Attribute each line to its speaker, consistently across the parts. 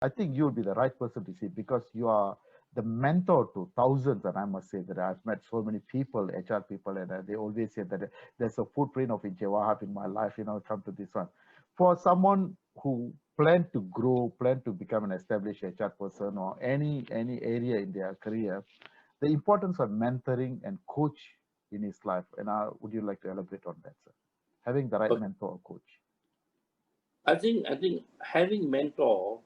Speaker 1: I think you would be the right person to see because you are the mentor to thousands, and I must say that I've met so many people, HR people, and they always say that there's a footprint of Inche Wahab in my life. Come to this one. For someone who plan to grow, plan to become an established HR person or any area in their career, the importance of mentoring and coach in his life. And would you like to elaborate on that, sir? Having the right
Speaker 2: But
Speaker 1: mentor or coach.
Speaker 2: I think having mentor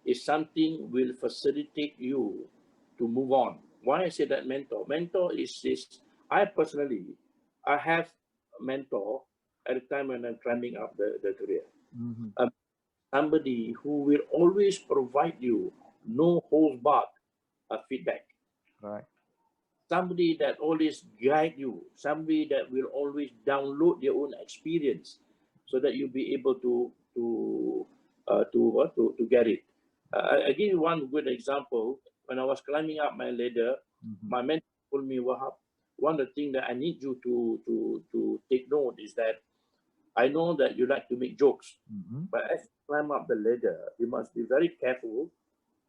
Speaker 2: is something will facilitate you to move on. Why I say that mentor? Mentor is this. I personally, I have a mentor at the time when I'm climbing up the career.
Speaker 1: Hmm.
Speaker 2: Um, Somebody who will always provide you no holds barred feedback.
Speaker 1: Right.
Speaker 2: Somebody that always guide you. Somebody that will always download their own experience, so that you'll be able to get it. I give you one good example. When I was climbing up my ladder,
Speaker 1: Hmm.
Speaker 2: my mentor told me, Wahab, one of the things that I need you to take note is that I know that you like to make jokes,
Speaker 1: Hmm.
Speaker 2: but as you climb up the ladder, you must be very careful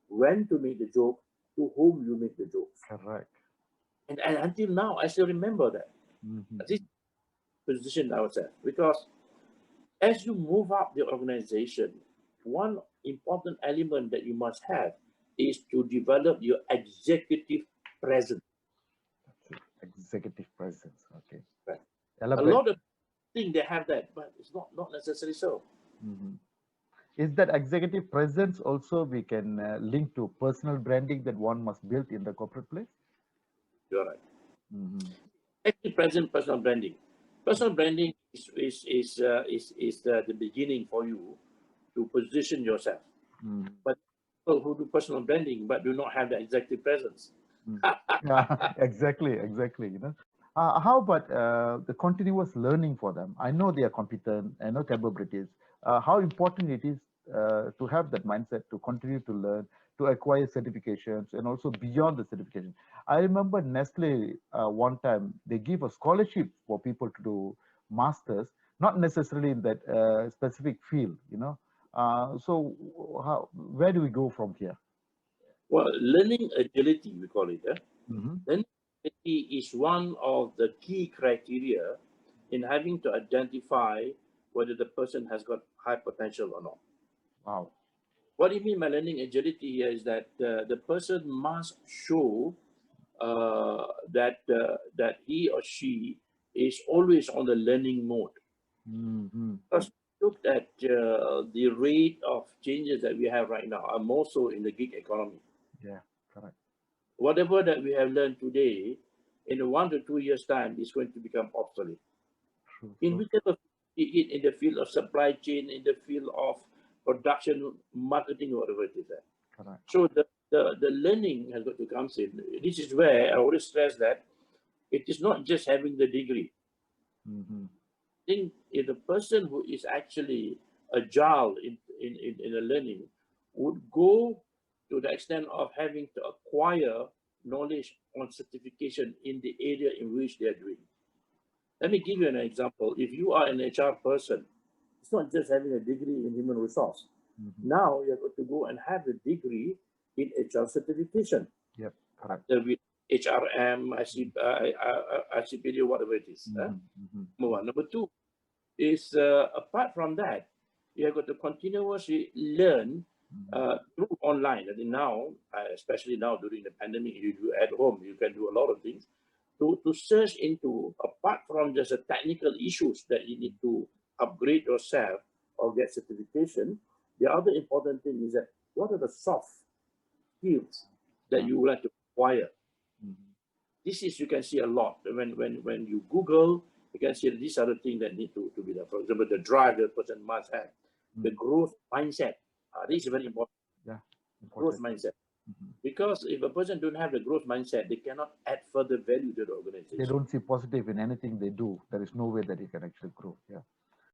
Speaker 2: when to make the joke, to whom you make the jokes.
Speaker 1: Correct.
Speaker 2: And until now, I still remember that. This
Speaker 1: Hmm.
Speaker 2: position ourselves because as you move up the organization, one important element that you must have is to develop your executive presence.
Speaker 1: Executive presence. Okay.
Speaker 2: Right? A
Speaker 1: Elaborate.
Speaker 2: lot of think they have that, but it's not necessarily so.
Speaker 1: Hmm. Is that executive presence also we can link to personal branding that one must build in the corporate place?
Speaker 2: You're right.
Speaker 1: Hmm.
Speaker 2: Active present personal branding. Personal branding is the beginning for you to position yourself.
Speaker 1: Hmm.
Speaker 2: But people who do personal branding but do not have the executive presence.
Speaker 1: Yeah, exactly, exactly. How about the continuous learning for them? I know they are competent, I know capabilities. How important it is to have that mindset to continue to learn, to acquire certifications, and also beyond the certification. I remember Nestle one time they give a scholarship for people to do masters, not necessarily in that specific field. Where do we go from here?
Speaker 2: Well, learning agility, we call it.
Speaker 1: Hmm.
Speaker 2: Learning agility is one of the key criteria in having to identify whether the person has got high potential or not.
Speaker 1: Wow.
Speaker 2: What do you mean by learning agility here is that the person must show that he or she is always on the learning mode.
Speaker 1: Hmm.
Speaker 2: Because look at the rate of changes that we have right now are more so in the gig economy.
Speaker 1: Yeah, correct.
Speaker 2: Whatever that we have learned today, in 1 to 2 years' time, is going to become obsolete.
Speaker 1: True,
Speaker 2: In
Speaker 1: true.
Speaker 2: whichever in the field of supply chain, in the field of production, marketing, whatever it is.
Speaker 1: Correct.
Speaker 2: So the learning has got to come in. This is where I always stress that it is not just having the degree.
Speaker 1: Hmm.
Speaker 2: I think if the person who is actually agile in the learning would go to the extent of having to acquire knowledge on certification in the area in which they are doing. Let me give you an example. If you are an HR person, it's not just having a degree in human resource.
Speaker 1: Hmm.
Speaker 2: Now you're going to go and have a degree in HR certification,
Speaker 1: Yep, correct.
Speaker 2: either with HRM, ICPD, whatever it is.
Speaker 1: Hmm. Hmm.
Speaker 2: Number one. Number two is apart from that, you have got to continuously learn
Speaker 1: Hmm.
Speaker 2: through online. I think now, especially now during the pandemic, you do at home, you can do a lot of things to search into, apart from just the technical issues that you need to upgrade yourself or get certification. The other important thing is that what are the soft skills that
Speaker 1: Yeah.
Speaker 2: you would like to acquire.
Speaker 1: Hmm.
Speaker 2: This is, you can see a lot when you Google, you can see these are the things that need to be there. For example, the drive the person must have, the
Speaker 1: Hmm.
Speaker 2: growth mindset. This is very important.
Speaker 1: Yeah,
Speaker 2: Growth
Speaker 1: important.
Speaker 2: mindset.
Speaker 1: Hmm.
Speaker 2: Because if a person don't have the growth mindset, they cannot add further value to the
Speaker 1: They
Speaker 2: organization.
Speaker 1: don't see positive in anything they do. There is no way that you can actually grow. Yeah.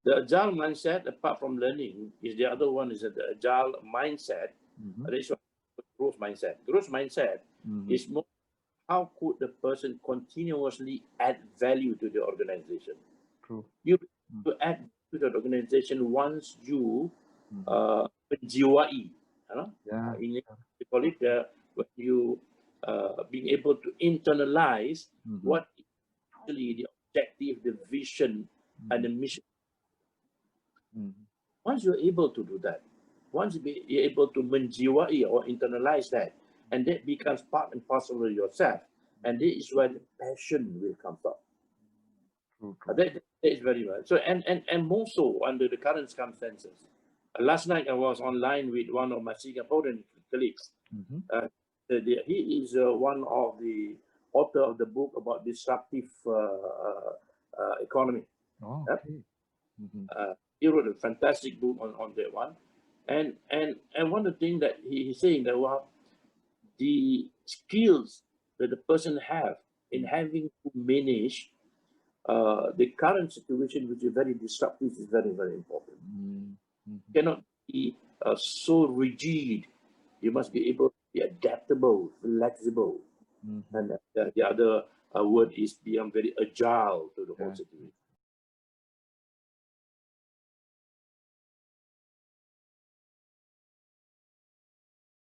Speaker 2: The agile mindset, apart from learning, is the other one is that the agile mindset.
Speaker 1: Hmm.
Speaker 2: This one, growth mindset. Growth mindset
Speaker 1: Hmm.
Speaker 2: is more how could the person continuously add value to the organization.
Speaker 1: True.
Speaker 2: You
Speaker 1: Hmm.
Speaker 2: to add to the organization once you
Speaker 1: Hmm.
Speaker 2: menjiwai. You know,
Speaker 1: Yeah.
Speaker 2: in we call it when you being able to internalize
Speaker 1: Mm-hmm.
Speaker 2: what is actually the objective, the vision, and the mission.
Speaker 1: Mm-hmm.
Speaker 2: Once you're able to do that, once you're able to menjiwai or internalize that, and that becomes part and parcel of yourself, and this is where the passion will come from.
Speaker 1: True, true.
Speaker 2: That is very well. So and more so under the current circumstances. Last night I was online with one of my Singaporean colleagues.
Speaker 1: Mm-hmm.
Speaker 2: He is one of the author of the book about disruptive economy.
Speaker 1: Oh,
Speaker 2: Yep.
Speaker 1: okay. Mm-hmm.
Speaker 2: He wrote a fantastic book on that one. And one of the things that he's saying that the skills that the person have in having to manage the current situation, which is very disruptive, is very, very important.
Speaker 1: Mm-hmm.
Speaker 2: Cannot be so rigid. You must be able to be adaptable, flexible.
Speaker 1: Mm-hmm.
Speaker 2: And the other word is become very agile to the whole
Speaker 1: Yeah.
Speaker 2: situation.